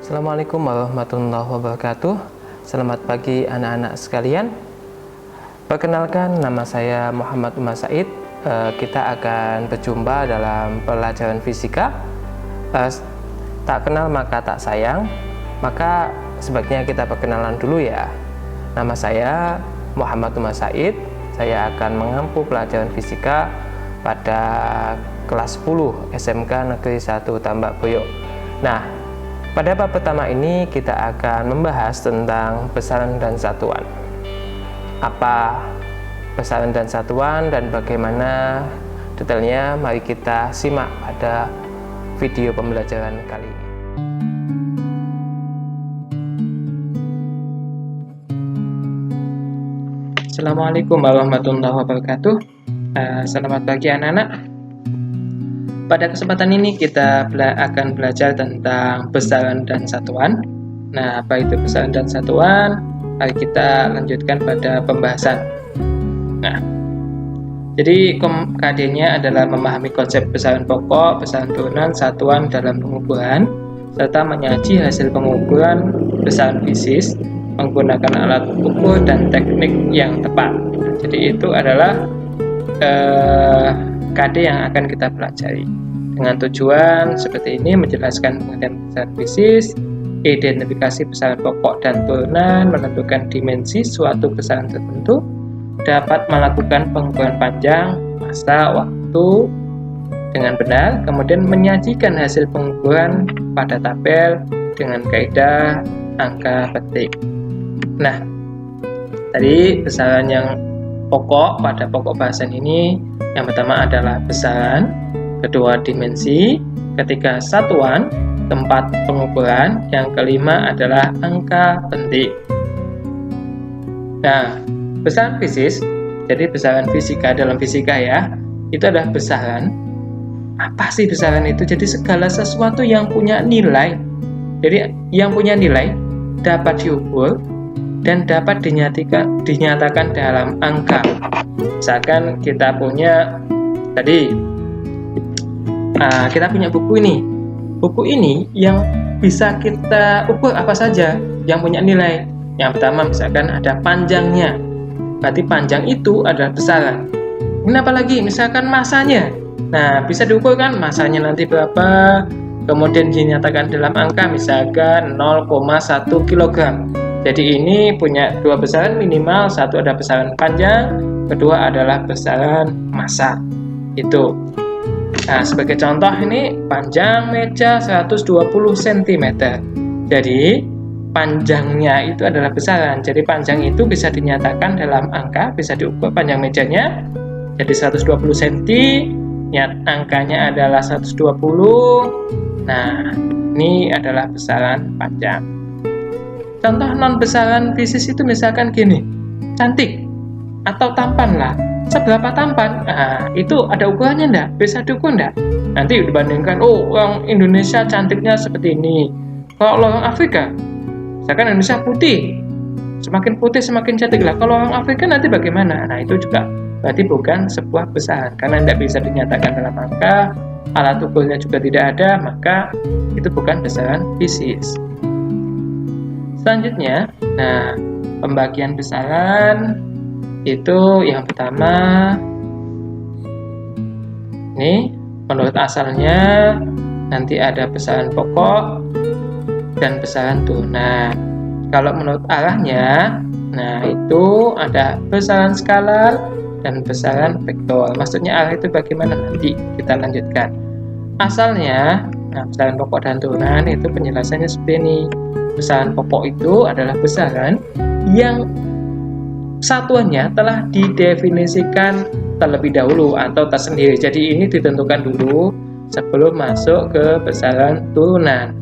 Assalamualaikum warahmatullahi wabarakatuh. Selamat pagi anak-anak sekalian. Perkenalkan, nama saya Muhammad Umar Said. Kita akan berjumpa dalam pelajaran fisika. Tak kenal maka tak sayang. Maka sebaiknya kita perkenalan dulu ya. Nama saya Muhammad Umar Said. Saya akan mengampu pelajaran fisika pada kelas 10 SMK Negeri 1 Tambak Boyo. Nah, pada bab pertama ini kita akan membahas tentang besaran dan satuan. Apa besaran dan satuan dan bagaimana detailnya, mari kita simak pada video pembelajaran kali ini. Assalamualaikum warahmatullahi wabarakatuh. Selamat pagi anak-anak. Pada kesempatan ini kita akan belajar tentang besaran dan satuan. Nah, apa itu besaran dan satuan? Mari kita lanjutkan pada pembahasan. Nah, jadi KD-nya adalah memahami konsep besaran pokok, besaran turunan, satuan dalam pengukuran, serta menyaji hasil pengukuran besaran fisis menggunakan alat ukur dan teknik yang tepat. Jadi itu adalah KD yang akan kita pelajari dengan tujuan seperti ini: menjelaskan pengertian besaran fisis, identifikasi besaran pokok dan turunan, menentukan dimensi suatu besaran tertentu, dapat melakukan pengukuran panjang, masa, waktu dengan benar, kemudian menyajikan hasil pengukuran pada tabel dengan kaidah angka petik. Nah, tadi besaran yang pokok pada pokok bahasan ini, yang pertama adalah besaran, kedua dimensi, ketiga satuan, tempat pengukuran, yang kelima adalah angka penting. Nah, besaran fisis, jadi besaran fisika dalam fisika ya, itu adalah besaran. Apa sih besaran itu? Jadi segala sesuatu yang punya nilai. Jadi yang punya nilai dapat diukur dan dapat dinyatakan dalam angka. Misalkan kita punya kita punya buku ini. Buku ini yang bisa kita ukur apa saja yang punya nilai. Yang pertama misalkan ada panjangnya. Berarti panjang itu adalah besaran. Kenapa lagi? Misalkan masanya. Nah, bisa diukur kan masanya nanti berapa, kemudian dinyatakan dalam angka misalkan 0,1 kg. Jadi ini punya dua besaran minimal, satu ada besaran panjang, kedua adalah besaran massa. Itu. Nah, sebagai contoh ini panjang meja 120 cm. Jadi panjangnya itu adalah besaran. Jadi panjang itu bisa dinyatakan dalam angka, bisa diukur panjang mejanya. Jadi 120 cm, angkanya adalah 120. Nah, ini adalah besaran panjang. Contoh non besaran fisis itu misalkan gini, cantik atau tampan lah. Seberapa tampan? Nah, itu ada ukurannya enggak? Bisa diukur enggak? Nanti dibandingkan, orang Indonesia cantiknya seperti ini. Kalau orang Afrika, misalkan Indonesia putih, semakin putih semakin cantik lah. Kalau orang Afrika nanti bagaimana? Nah, itu juga berarti bukan sebuah besaran karena tidak bisa dinyatakan dalam angka, alat ukurnya juga tidak ada, maka itu bukan besaran fisis. Selanjutnya, nah, pembagian besaran itu yang pertama ini menurut asalnya nanti ada besaran pokok dan besaran turunan. Kalau menurut arahnya, nah itu ada besaran skalar dan besaran vektor. Maksudnya arah itu bagaimana nanti kita lanjutkan. Asalnya, nah, besaran pokok dan turunan itu penjelasannya seperti ini. Besaran pokok itu adalah besaran yang satuannya telah didefinisikan terlebih dahulu atau tersendiri. Jadi ini ditentukan dulu sebelum masuk ke besaran turunan.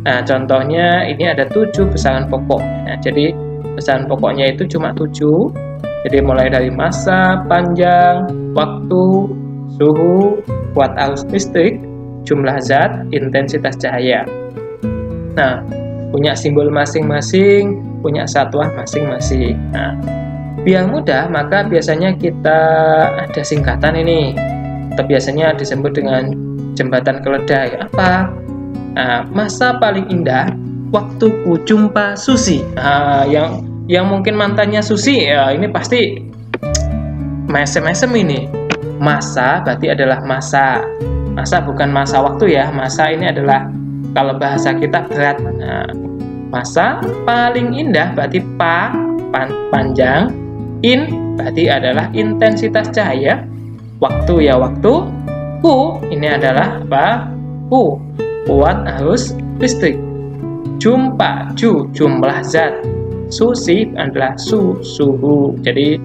Nah, contohnya ini ada 7 besaran pokok. Nah, jadi besaran pokoknya itu cuma 7. Jadi mulai dari massa, panjang, waktu, suhu, kuat arus listrik, jumlah zat, intensitas cahaya. Nah, punya simbol masing-masing, punya satuan masing-masing. Nah, biar mudah, maka biasanya kita ada singkatan ini. Atau biasanya disebut dengan jembatan keledai. Apa? Nah, massa paling indah waktuku jumpa Susi. Nah, yang mungkin mantannya Susi, ya ini pasti mesem-mesem ini. Masa berarti adalah masa. Masa bukan masa waktu ya. Masa ini adalah kalau bahasa kita berat. Nah, masa paling indah berarti panjang. In berarti adalah intensitas cahaya. Waktu ya waktu. Ku ini adalah apa? Ku, kuat arus listrik. Jumpa, jumlah zat. Susi adalah suhu. Jadi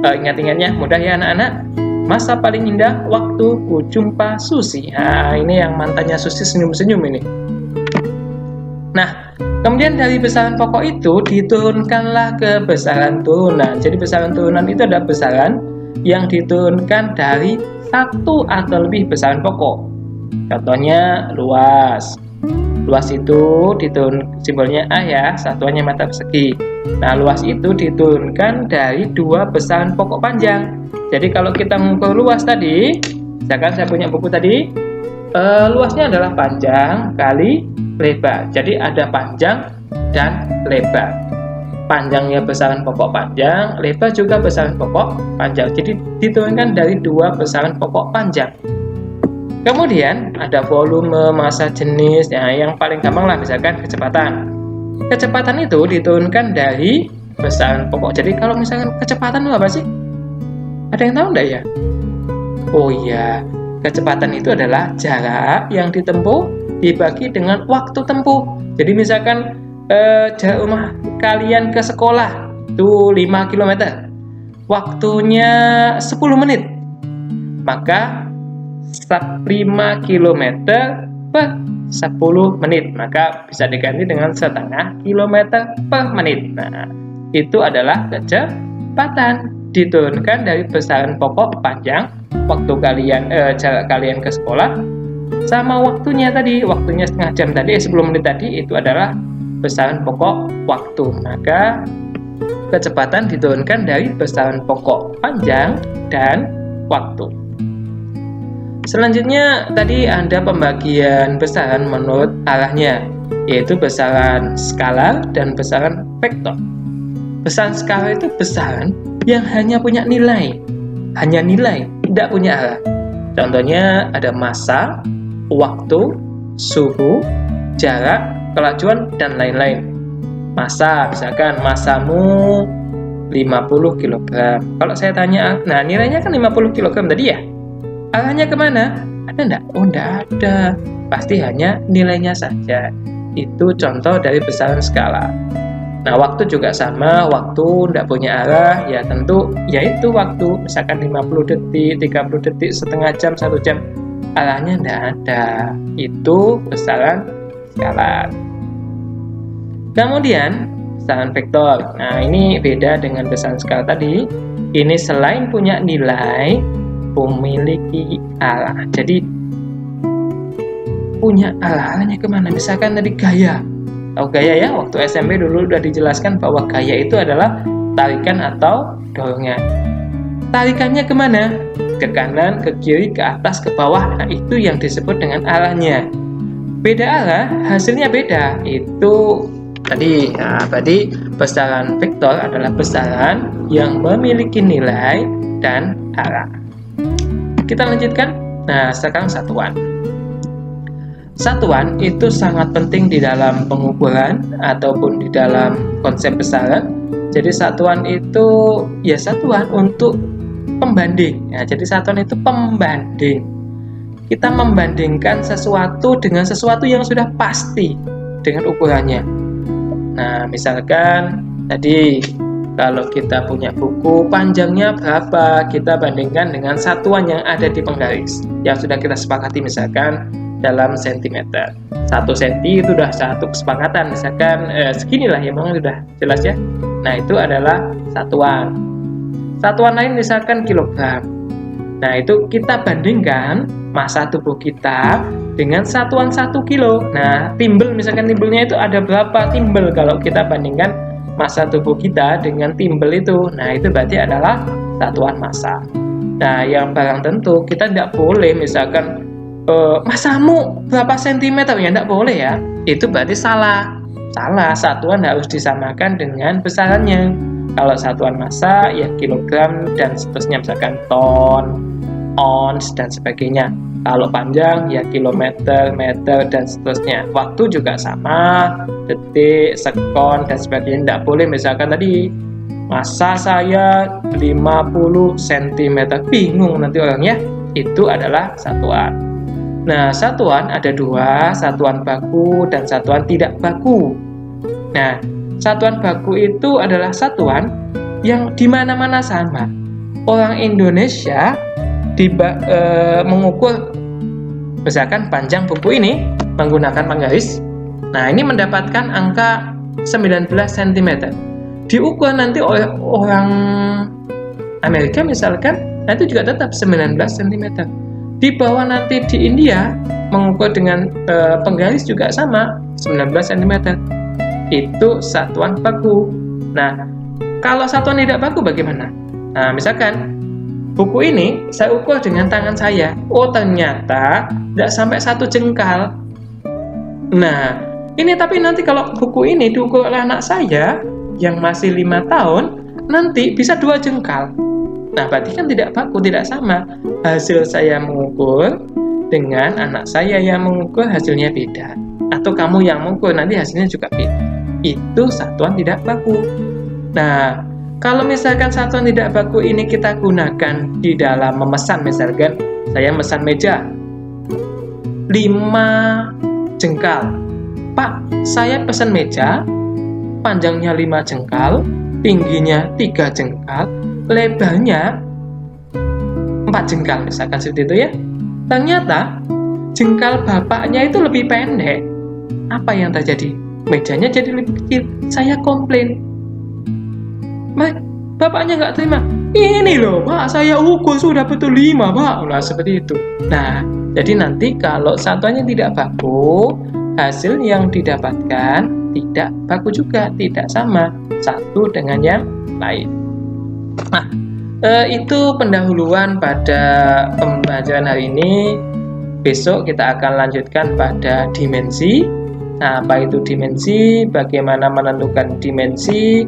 ingat-ingatnya mudah ya anak-anak. Masa paling indah waktu ku jumpa Susi. Nah, ini yang mantannya Susi senyum-senyum ini. Nah, kemudian dari besaran pokok itu diturunkanlah ke besaran turunan. Jadi besaran turunan itu adalah besaran yang diturunkan dari satu atau lebih besaran pokok. Contohnya luas. Luas itu simbolnya A ya, satuannya meter persegi. Nah, luas itu diturunkan dari dua besaran pokok panjang. Jadi kalau kita mengukur luas tadi, misalkan saya punya buku tadi, luasnya adalah panjang kali lebar. Jadi ada panjang dan lebar. Panjangnya besaran pokok panjang, lebar juga besaran pokok panjang. Jadi diturunkan dari dua besaran pokok panjang. Kemudian ada volume, massa, jenis. Nah, yang paling gampang lah misalkan kecepatan. Kecepatan itu diturunkan dari besaran pokok. Jadi kalau misalkan kecepatan itu apa sih? Ada yang tahu enggak ya? Oh iya, kecepatan itu adalah jarak yang ditempuh dibagi dengan waktu tempuh. Jadi misalkan jarak rumah kalian ke sekolah itu 5 km. Waktunya 10 menit. Maka 5 km per 10 menit, maka bisa diganti dengan setengah kilometer per menit. Nah, itu adalah kecepatan diturunkan dari besaran pokok panjang, waktu kalian jarak kalian ke sekolah, sama waktunya tadi, waktunya setengah jam tadi, 10 menit tadi, itu adalah besaran pokok waktu. Maka kecepatan diturunkan dari besaran pokok panjang dan waktu. Selanjutnya tadi ada pembagian besaran menurut arahnya, yaitu besaran skalar dan besaran vektor. Besaran skalar itu besaran yang hanya punya nilai, tidak punya arah. Contohnya ada massa, waktu, suhu, jarak, kelajuan, dan lain-lain. Massa, misalkan massamu 50 kg. Kalau saya tanya, nah nilainya kan 50 kg tadi ya? Arahnya kemana? Ada enggak? Oh, enggak ada. Pasti hanya nilainya saja. Itu contoh dari besaran skala. Nah, waktu juga sama. Waktu enggak punya arah, ya tentu yaitu waktu. Misalkan 50 detik, 30 detik, setengah jam, 1 jam. Arahnya enggak ada. Itu besaran skala. Kemudian, besaran vektor. Nah, ini beda dengan besaran skala tadi. Ini selain punya nilai, memiliki arah. Jadi punya arahnya kemana? Misalkan tadi gaya. Tahu gaya ya? Waktu SMP dulu udah dijelaskan bahwa gaya itu adalah tarikan atau dorongan. Tarikannya kemana? Ke kanan, ke kiri, ke atas, ke bawah. Nah, itu yang disebut dengan arahnya. Beda arah, hasilnya beda. Itu tadi. Nah, berarti besaran vektor adalah besaran yang memiliki nilai dan arah. Kita lanjutkan. Nah, sekarang satuan. Satuan itu sangat penting di dalam pengukuran ataupun di dalam konsep besaran. Jadi satuan itu ya satuan untuk pembanding. Ya, jadi satuan itu pembanding. Kita membandingkan sesuatu dengan sesuatu yang sudah pasti dengan ukurannya. Nah, misalkan tadi kalau kita punya buku panjangnya berapa, kita bandingkan dengan satuan yang ada di penggaris yang sudah kita sepakati, misalkan dalam sentimeter. 1 senti itu sudah satu kesepakatan, misalkan seginilah ya, memang sudah jelas ya. Nah, itu adalah satuan. Satuan lain misalkan kilogram. Nah, itu kita bandingkan massa tubuh kita dengan satuan 1 kilo. Nah, timbel, misalkan timbelnya itu ada berapa timbel kalau kita bandingkan massa tubuh kita dengan timbel itu. Nah, itu berarti adalah satuan massa. Nah, yang barang tentu kita tidak boleh misalkan massamu berapa sentimeter, ya tidak boleh ya. Itu berarti salah. Salah, satuan harus disamakan dengan besarannya. Kalau satuan massa ya kilogram dan seterusnya, misalkan ton, ons dan sebagainya. Kalau panjang ya kilometer, meter dan seterusnya. Waktu juga sama, detik, sekon dan sebagainya. Tidak boleh misalkan tadi massa saya 50 cm. Bingung nanti orangnya. Itu adalah satuan. Nah, satuan ada dua, satuan baku dan satuan tidak baku. Nah, satuan baku itu adalah satuan yang di mana-mana sama. Orang Indonesia mengukur misalkan panjang buku ini menggunakan penggaris. Nah, ini mendapatkan angka 19 cm. Diukur nanti oleh orang Amerika misalkan, nah itu juga tetap 19 cm. Di bawah nanti di India mengukur dengan penggaris juga sama 19 cm. Itu satuan baku. Nah, kalau satuan tidak baku bagaimana? Nah, misalkan buku ini saya ukur dengan tangan saya. Oh, ternyata tidak sampai 1 jengkal. Nah, ini tapi nanti kalau buku ini diukur oleh anak saya yang masih 5 tahun, nanti bisa 2 jengkal. Nah, berarti kan tidak baku, tidak sama. Hasil saya mengukur dengan anak saya yang mengukur hasilnya beda. Atau kamu yang mengukur nanti hasilnya juga beda. Itu satuan tidak baku. Nah, kalau misalkan satuan tidak baku ini kita gunakan di dalam memesan, misalkan saya memesan meja 5 jengkal. Pak, saya pesan meja panjangnya 5 jengkal, tingginya 3 jengkal, lebarnya 4 jengkal, misalkan seperti itu ya. Ternyata jengkal bapaknya itu lebih pendek. Apa yang terjadi? Mejanya jadi lebih kecil. Saya komplain. Bapaknya nggak terima. Ini loh, Pak, saya ukur sudah betul 5, Pak. Nah, seperti itu. Nah, jadi nanti kalau satuannya tidak baku, hasil yang didapatkan tidak baku juga, tidak sama satu dengan yang lain. Nah, itu pendahuluan pada pembelajaran hari ini. Besok kita akan lanjutkan pada dimensi. Nah, apa itu dimensi? Bagaimana menentukan dimensi?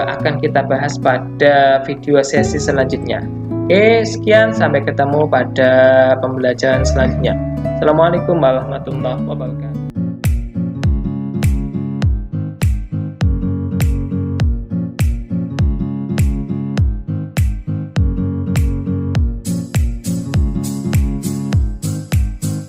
Akan kita bahas pada video sesi selanjutnya. Oke, sekian. Sampai ketemu pada pembelajaran selanjutnya. Assalamualaikum warahmatullahi wabarakatuh.